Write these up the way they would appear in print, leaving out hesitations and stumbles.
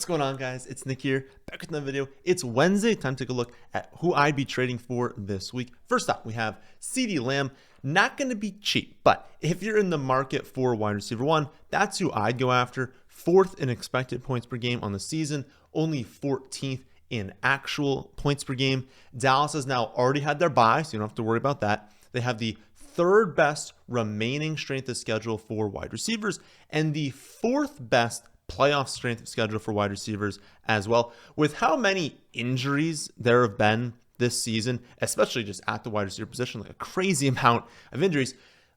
What's going on, guys? It's Nick here, back with another video. It's Wednesday, time to take a look at who I'd be trading for this week. First up, we have CeeDee Lamb. Not going to be cheap, but if you're in the market for wide receiver one, that's who I'd go after. 4th in expected points per game on the season, only 14th in actual points per game. Dallas has now already had their bye, so you don't have to worry about that. They have the 3rd best remaining strength of schedule for wide receivers and the 4th best playoff strength of schedule for wide receivers as well. With how many injuries there have been this season, especially just at the wide receiver position, like a crazy amount of injuries,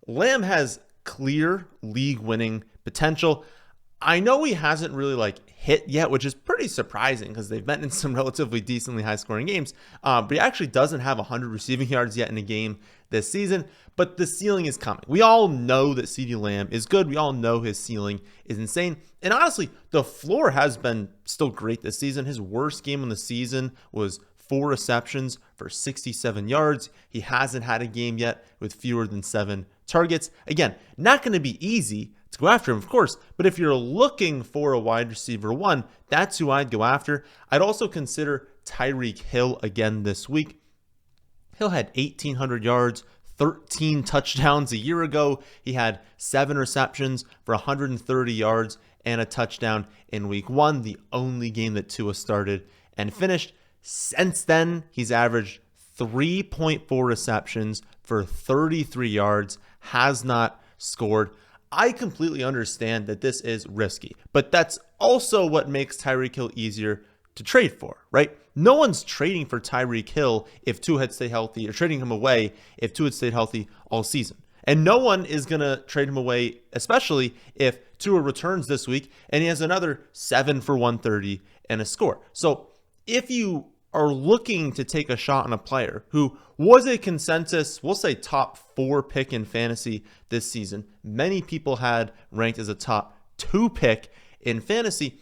Lamb has clear league winning potential. I know he hasn't really hit yet, which is pretty surprising because they've been in some relatively decently high scoring games, but he actually doesn't have 100 receiving yards yet in a game this season, but the ceiling is coming. We all know that CeeDee Lamb is good. We all know his ceiling is insane. And honestly, the floor has been still great this season. His worst game on the season was 4 receptions for 67 yards. He hasn't had a game yet with fewer than 7 targets. Again, not going to be easy to go after him, of course, but if you're looking for a wide receiver one, that's who I'd go after. I'd also consider Tyreek Hill again this week. Hill had 1,800 yards, 13 touchdowns a year ago. He had 7 receptions for 130 yards and a touchdown in week 1, the only game that Tua started and finished. Since then, he's averaged 3.4 receptions for 33 yards, has not scored. I completely understand that this is risky, but that's also what makes Tyreek Hill easier to trade for, right? No one's trading for Tyreek Hill if Tua had stayed healthy, or trading him away if Tua had stayed healthy all season. And no one is going to trade him away, especially if Tua returns this week and he has another 7 for 130 and a score. So if you are looking to take a shot on a player who was a consensus, we'll say top 4 pick in fantasy this season, many people had ranked as a top 2 pick in fantasy,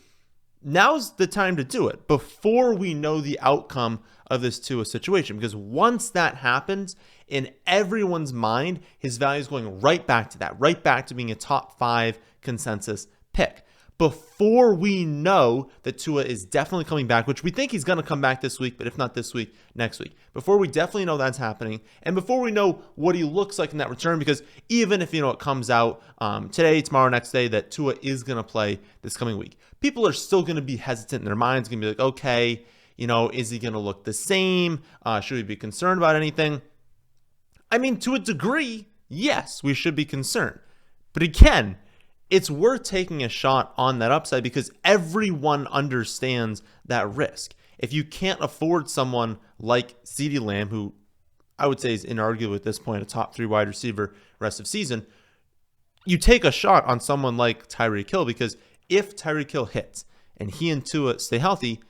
now's the time to do it before we know the outcome of this Tua situation. Because once that happens, in everyone's mind, his value is going right back to that, right back to being a top 5 consensus pick. Before we know that Tua is definitely coming back, which we think he's going to come back this week, but if not this week, next week. Before we definitely know that's happening, and before we know what he looks like in that return, because even if, it comes out today, tomorrow, next day, that Tua is going to play this coming week, people are still going to be hesitant in their minds, going to be like, okay, is he going to look the same? Should we be concerned about anything? I mean, to a degree, yes, we should be concerned. But again, it's worth taking a shot on that upside because everyone understands that risk. If you can't afford someone like CeeDee Lamb, who I would say is inarguably at this point a top 3 wide receiver rest of season, you take a shot on someone like Tyreek Hill, because if Tyreek Hill hits and he and Tua stay healthy,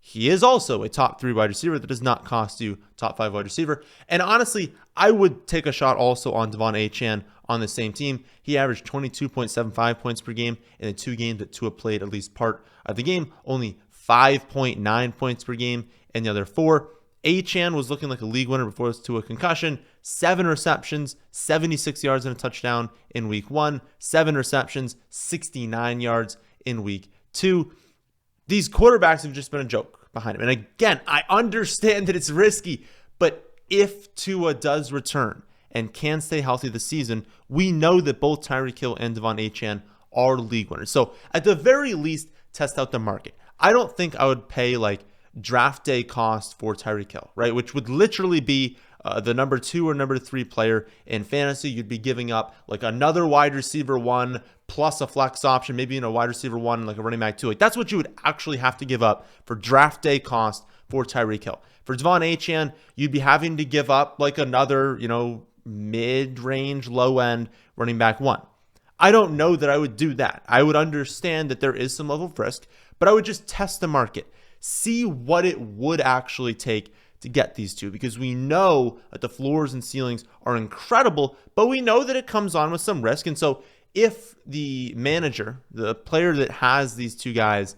he is also a top 3 wide receiver that does not cost you top 5 wide receiver. And honestly, I would take a shot also on Achane on the same team. He averaged 22.75 points per game in the 2 games that Tua played at least part of the game, only 5.9 points per game in the other 4. Achane was looking like a league winner before his Tua concussion. 7 receptions, 76 yards and a touchdown in week 1. 7 receptions, 69 yards in week 2. These quarterbacks have just been a joke behind him. And again, I understand that it's risky, but if Tua does return and can stay healthy this season, we know that both Tyreek Hill and Achane are league winners. So at the very least, test out the market. I don't think I would pay draft day cost for Tyreek Hill, right? Which would literally be the number 2 or number 3 player in fantasy. You'd be giving up another wide receiver 1 plus a flex option, maybe in a wide receiver 1 and a running back 2. That's what you would actually have to give up for draft day cost for Tyreek Hill. For Achane, you'd be having to give up another, mid-range, low-end running back 1. I don't know that I would do that. I would understand that there is some level of risk, but I would just test the market, see what it would actually take to get these 2, because we know that the floors and ceilings are incredible, but we know that it comes on with some risk. And so if the manager, the player that has these 2 guys,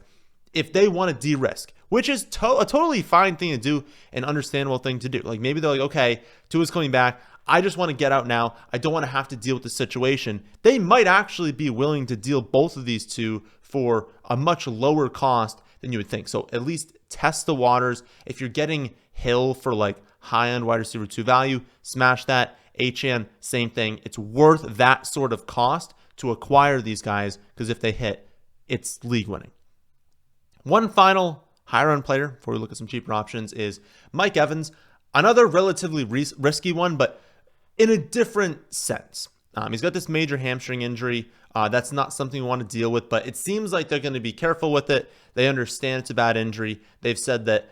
if they want to de-risk, which is a totally fine thing to do, an understandable thing to do. Maybe they're okay, Tua's coming back, I just want to get out now. I don't want to have to deal with the situation. They might actually be willing to deal both of these 2 for a much lower cost than you would think. So at least test the waters. If you're getting Hill for like high-end wide receiver 2 value, smash that. Achane, same thing. It's worth that sort of cost to acquire these guys because if they hit, it's league winning. One final higher-end player before we look at some cheaper options is Mike Evans. Another relatively risky one, but in a different sense. He's got this major hamstring injury. That's not something we want to deal with, but it seems like they're going to be careful with it. They understand it's a bad injury. They've said that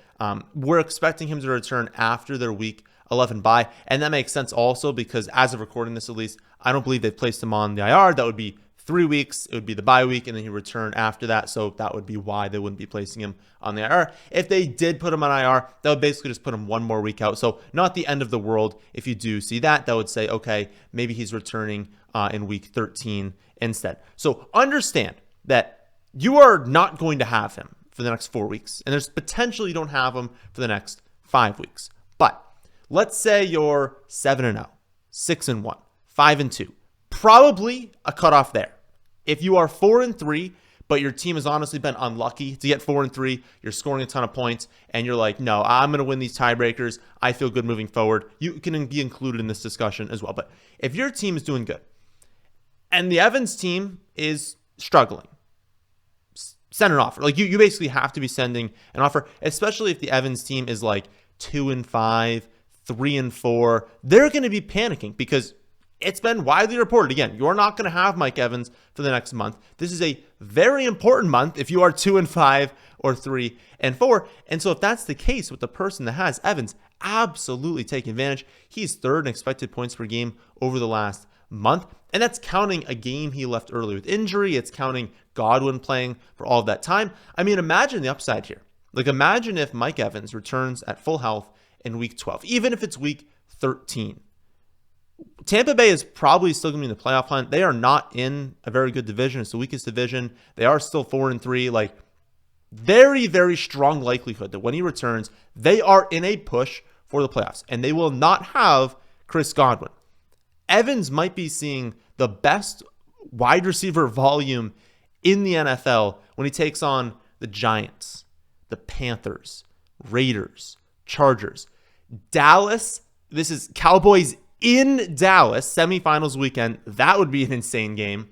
we're expecting him to return after their week 11 bye, and that makes sense also because as of recording this, at least, I don't believe they've placed him on the IR. That would be 3 weeks. It would be the bye week, and then he return after that. So that would be why they wouldn't be placing him on the IR. If they did put him on IR, that would basically just put him one more week out. So not the end of the world. If you do see that, that would say, okay, maybe he's returning in week 13 instead. So understand that you are not going to have him for the next 4 weeks, and there's potential you don't have him for the next 5 weeks. But let's say you're 7-0, 6-1, 5-2. Probably a cutoff there. If you are 4-3, but your team has honestly been unlucky to get 4-3, you're scoring a ton of points, and you're like, no, I'm going to win these tiebreakers. I feel good moving forward. You can be included in this discussion as well. But if your team is doing good, and the Evans team is struggling, send an offer. Like you basically have to be sending an offer, especially if the Evans team is like 2-5, 3-4. They're going to be panicking because it's been widely reported. Again, you're not going to have Mike Evans for the next month. This is a very important month if you are 2-5 or 3-4. And so if that's the case with the person that has Evans, absolutely take advantage. He's third in expected points per game over the last month. And that's counting a game he left early with injury. It's counting Godwin playing for all of that time. I mean, imagine the upside here. Like imagine if Mike Evans returns at full health in week 12, even if it's week 13. Tampa Bay is probably still going to be in the playoff hunt. They are not in a very good division. It's the weakest division. They are still 4-3. Like very, very strong likelihood that when he returns, they are in a push for the playoffs, and they will not have Chris Godwin. Evans might be seeing the best wide receiver volume in the NFL when he takes on the Giants, the Panthers, Raiders, Chargers, Dallas. This is Cowboys in Dallas, semifinals weekend. That would be an insane game.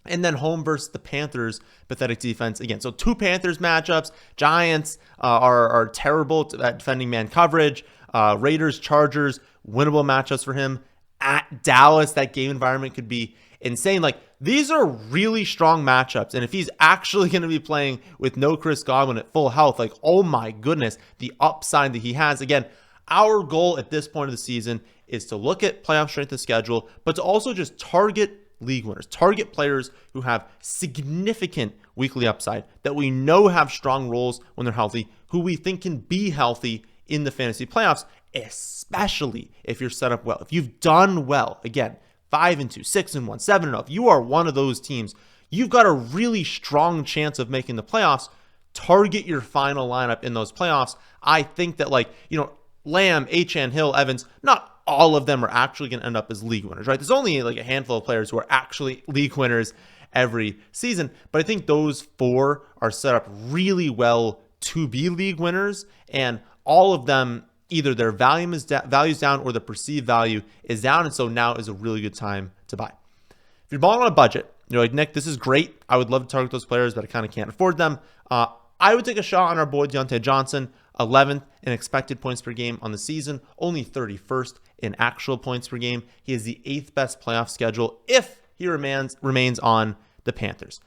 And then home versus the Panthers, pathetic defense again. So 2 Panthers matchups. Giants are terrible at defending man coverage. Raiders, Chargers, winnable matchups for him. At Dallas, that game environment could be insane. Like these are really strong matchups. And if he's actually going to be playing with no Chris Godwin at full health, like, oh my goodness, the upside that he has. Again, our goal at this point of the season is to look at playoff strength of schedule, but to also just target league winners, target players who have significant weekly upside that we know have strong roles when they're healthy, who we think can be healthy in the fantasy playoffs, especially if you're set up well. If you've done well, again, 5-2, 6-1, 7-0, if you are one of those teams, you've got a really strong chance of making the playoffs. Target your final lineup in those playoffs. I think that Lamb, Achane, Hill, Evans, not all of them are actually going to end up as league winners, right? There's only like a handful of players who are actually league winners every season, but I think those 4 are set up really well to be league winners, and all of them, either their value's down or the perceived value is down, and so now is a really good time to buy. If you're balling on a budget, you're like, Nick, this is great. I would love to target those players, but I kind of can't afford them. I would take a shot on our boy Diontae Johnson, 11th in expected points per game on the season, only 31st in actual points per game. He is the 8th best playoff schedule if he remains on the Panthers.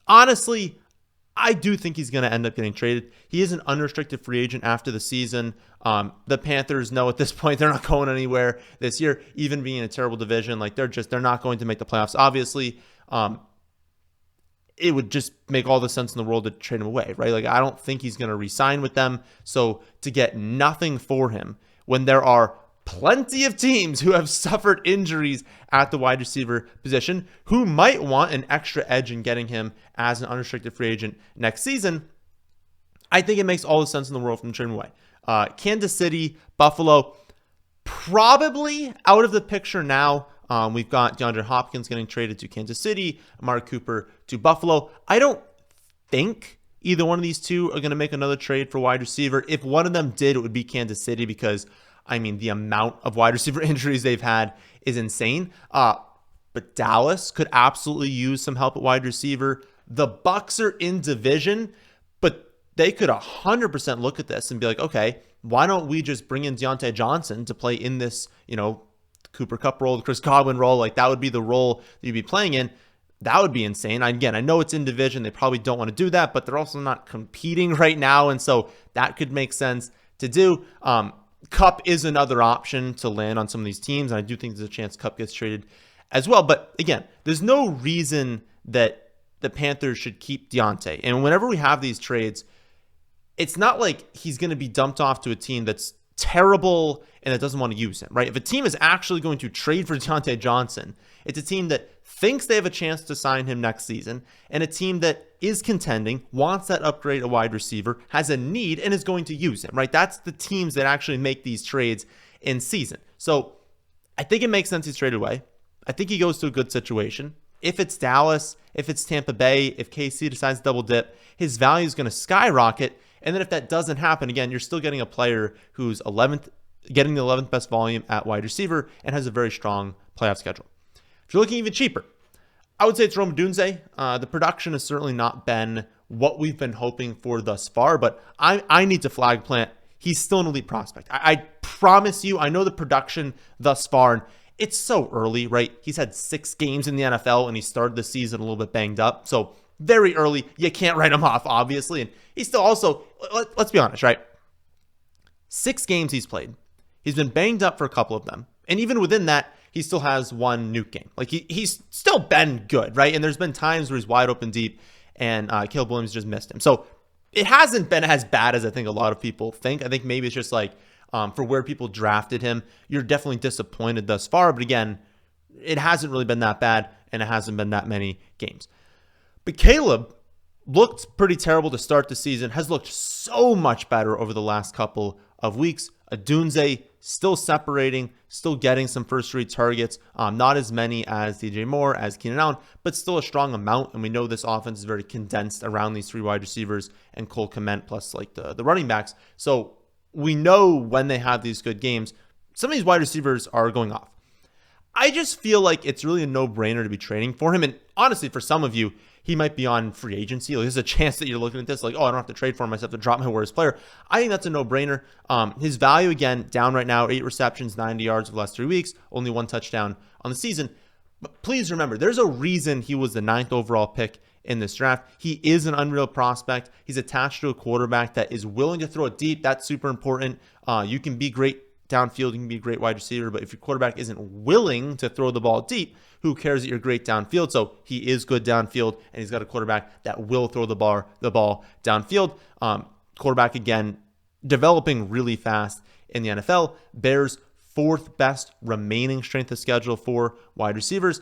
Honestly, I do think he's going to end up getting traded. He is an unrestricted free agent after the season. The Panthers know at this point they're not going anywhere this year, even being in a terrible division. Like they're not going to make the playoffs. Obviously, it would just make all the sense in the world to trade him away, right? Like I don't think he's going to re-sign with them. So to get nothing for him when there are plenty of teams who have suffered injuries at the wide receiver position who might want an extra edge in getting him as an unrestricted free agent next season, I think it makes all the sense in the world from trading away. Kansas City, Buffalo, probably out of the picture now. We've got DeAndre Hopkins getting traded to Kansas City, Amari Cooper to Buffalo. I don't think either one of these two are going to make another trade for wide receiver. If one of them did, it would be Kansas City because, I mean, the amount of wide receiver injuries they've had is insane. But Dallas could absolutely use some help at wide receiver. The Bucs are in division, but they could 100% look at this and be like, okay, why don't we just bring in Diontae Johnson to play in this, Cooper Kupp role, the Chris Godwin role? Like, that would be the role that you'd be playing in. That would be insane. Again, I know it's in division. They probably don't want to do that, but they're also not competing right now. And so that could make sense to do. Kupp is another option to land on some of these teams. And I do think there's a chance Kupp gets traded as well. But again, there's no reason that the Panthers should keep Diontae. And whenever we have these trades, it's not like he's going to be dumped off to a team that's terrible and that doesn't want to use him, right? If a team is actually going to trade for Diontae Johnson, it's a team that thinks they have a chance to sign him next season, and a team that is contending, wants that upgrade at wide receiver, has a need, and is going to use him, right? That's the teams that actually make these trades in season. So I think it makes sense he's traded away. I think he goes to a good situation. If it's Dallas, if it's Tampa Bay, if KC decides to double dip, his value is going to skyrocket. And then if that doesn't happen, again, you're still getting a player who's getting the 11th best volume at wide receiver and has a very strong playoff schedule. If you're looking even cheaper, I would say it's Rome Odunze. The production has certainly not been what we've been hoping for thus far, but I need to flag plant. He's still an elite prospect. I promise you, I know the production thus far, and it's so early, right? He's had 6 games in the NFL, and he started the season a little bit banged up. So very early. You can't write him off, obviously. And he's still also, let's be honest, right? 6 games he's played. He's been banged up for a couple of them. And even within that, he still has 1 nuke game. Like, he's still been good, right? And there's been times where he's wide open deep and Caleb Williams just missed him. So it hasn't been as bad as I think a lot of people think. I think maybe it's just like for where people drafted him, you're definitely disappointed thus far. But again, it hasn't really been that bad, and it hasn't been that many games. But Caleb looked pretty terrible to start the season, has looked so much better over the last couple of weeks. Odunze still separating, still getting some first-read targets, not as many as DJ Moore, as Keenan Allen, but still a strong amount. And we know this offense is very condensed around these 3 wide receivers and Cole Kmet plus like the running backs. So we know when they have these good games, some of these wide receivers are going off. I just feel like it's really a no-brainer to be trading for him. And honestly, for some of you, he might be on free agency. Like, there's a chance that you're looking at this like, oh, I don't have to trade for him. I just have to drop my worst player. I think that's a no-brainer. His value, again, down right now, 8 receptions, 90 yards over the last 3 weeks, only 1 touchdown on the season. But please remember, there's a reason he was the 9th overall pick in this draft. He is an unreal prospect. He's attached to a quarterback that is willing to throw it deep. That's super important. You can be great downfield, you can be a great wide receiver, but if your quarterback isn't willing to throw the ball deep, who cares that you're great downfield? So he is good downfield, and he's got a quarterback that will throw the ball downfield. Quarterback, again, developing really fast in the NFL. Bears 4th best remaining strength of schedule for wide receivers.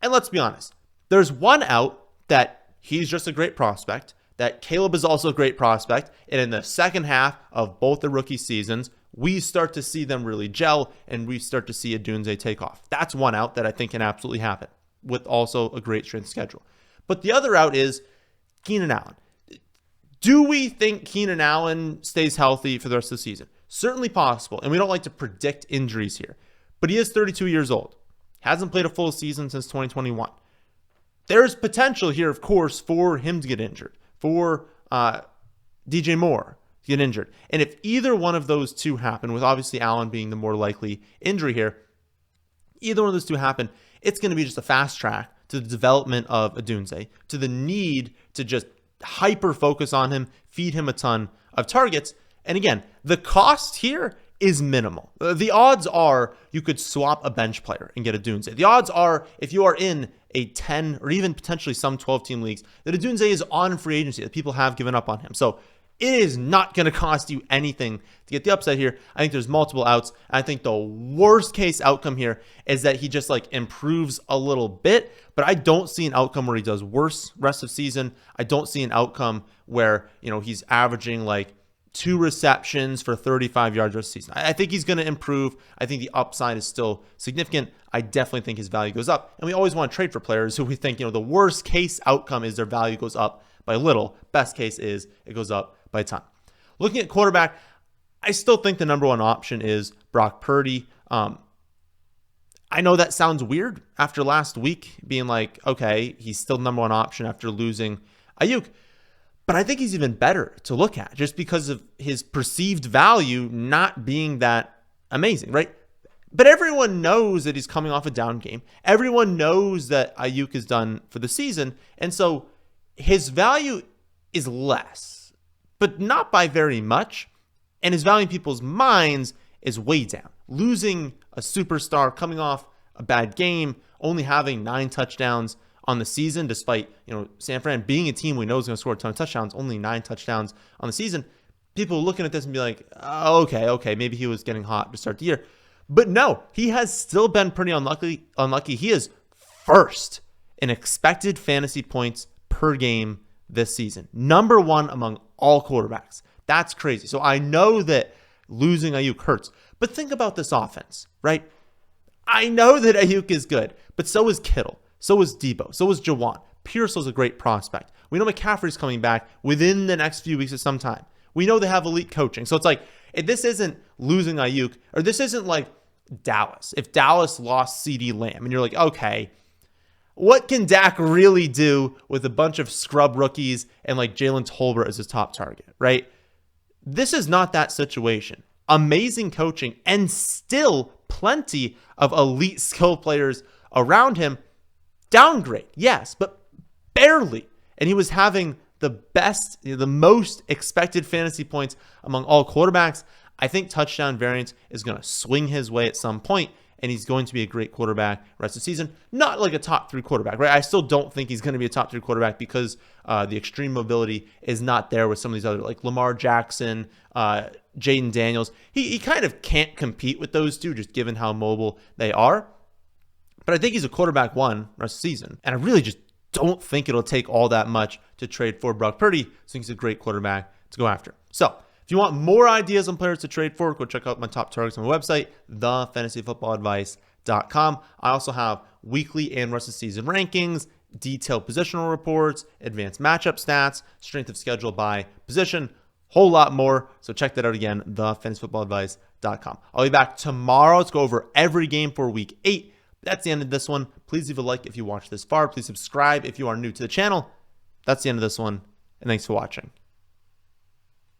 And let's be honest, there's one out that he's just a great prospect, that Caleb is also a great prospect, and in the second half of both the rookie seasons, we start to see them really gel, and we start to see Odunze take off. That's one out that I think can absolutely happen, with also a great strength schedule. But the other out is Keenan Allen. Do we think Keenan Allen stays healthy for the rest of the season? Certainly possible, and we don't like to predict injuries here. But he is 32 years old. Hasn't played a full season since 2021. There's potential here, of course, for him to get injured, for DJ Moore to get injured. And if either one of those two happen, with obviously Allen being the more likely injury here, either one of those two happen, it's going to be just a fast track to the development of Odunze, to the need to just hyper focus on him, feed him a ton of targets. And again, the cost here is minimal. The odds are you could swap a bench player and get Odunze. The odds are, if you are in a 10 or even potentially some 12-team leagues, that Odunze is on free agency, that people have given up on him. So it is not going to cost you anything to get the upside here. I think there's multiple outs. I think the worst case outcome here is that he just like improves a little bit, but I don't see an outcome where he does worse rest of season. I don't see an outcome where, he's averaging like 2 receptions for 35 yards rest of season. I think he's going to improve. I think the upside is still significant. I definitely think his value goes up. And we always want to trade for players who we think, the worst case outcome is their value goes up by a little. Best case is it goes up by a ton. Looking at quarterback, I still think the number one option is Brock Purdy. I know that sounds weird after last week being like, okay, he's still number one option after losing Ayuk. But I think he's even better to look at just because of his perceived value not being that amazing, right? But everyone knows that he's coming off a down game. Everyone knows that Ayuk is done for the season. And so his value is less, but not by very much. And his value in people's minds is way down. Losing a superstar, coming off a bad game, only having 9 touchdowns on the season, despite, San Fran being a team we know is going to score a ton of touchdowns, only 9 touchdowns on the season. People looking at this and be like, oh, okay, maybe he was getting hot to start the year. But no, he has still been pretty unlucky. He is first in expected fantasy points per game this season. Number 1 among all quarterbacks. That's crazy. So I know that losing Ayuk hurts. But think about this offense, right? I know that Ayuk is good, but so is Kittle. So is Debo. So is Jawan. Pearsall's a great prospect. We know McCaffrey's coming back within the next few weeks at some time. We know they have elite coaching. So it's like, if this isn't losing Ayuk, or this isn't like Dallas. If Dallas lost CeeDee Lamb, and you're like, okay, what can Dak really do with a bunch of scrub rookies and like Jalen Tolbert as his top target, right? This is not that situation. Amazing coaching and still plenty of elite skill players around him. Downgrade, yes, but barely. And he was having the best, the most expected fantasy points among all quarterbacks. I think touchdown variance is going to swing his way at some point, and he's going to be a great quarterback rest of the season. Not like a top 3 quarterback, right? I still don't think he's going to be a top 3 quarterback because the extreme mobility is not there with some of these other, like Lamar Jackson, Jaden Daniels. He kind of can't compete with those two just given how mobile they are. But I think he's a quarterback 1 rest of the season. And I really just don't think it'll take all that much to trade for Brock Purdy. So he's a great quarterback to go after. So if you want more ideas on players to trade for, go check out my top targets on my website, thefantasyfootballadvice.com. I also have weekly and rest of season rankings, detailed positional reports, advanced matchup stats, strength of schedule by position, whole lot more. So check that out again, thefantasyfootballadvice.com. I'll be back tomorrow to go over every game for week 8. That's the end of this one. Please leave a like if you watched this far. Please subscribe if you are new to the channel. That's the end of this one, and thanks for watching.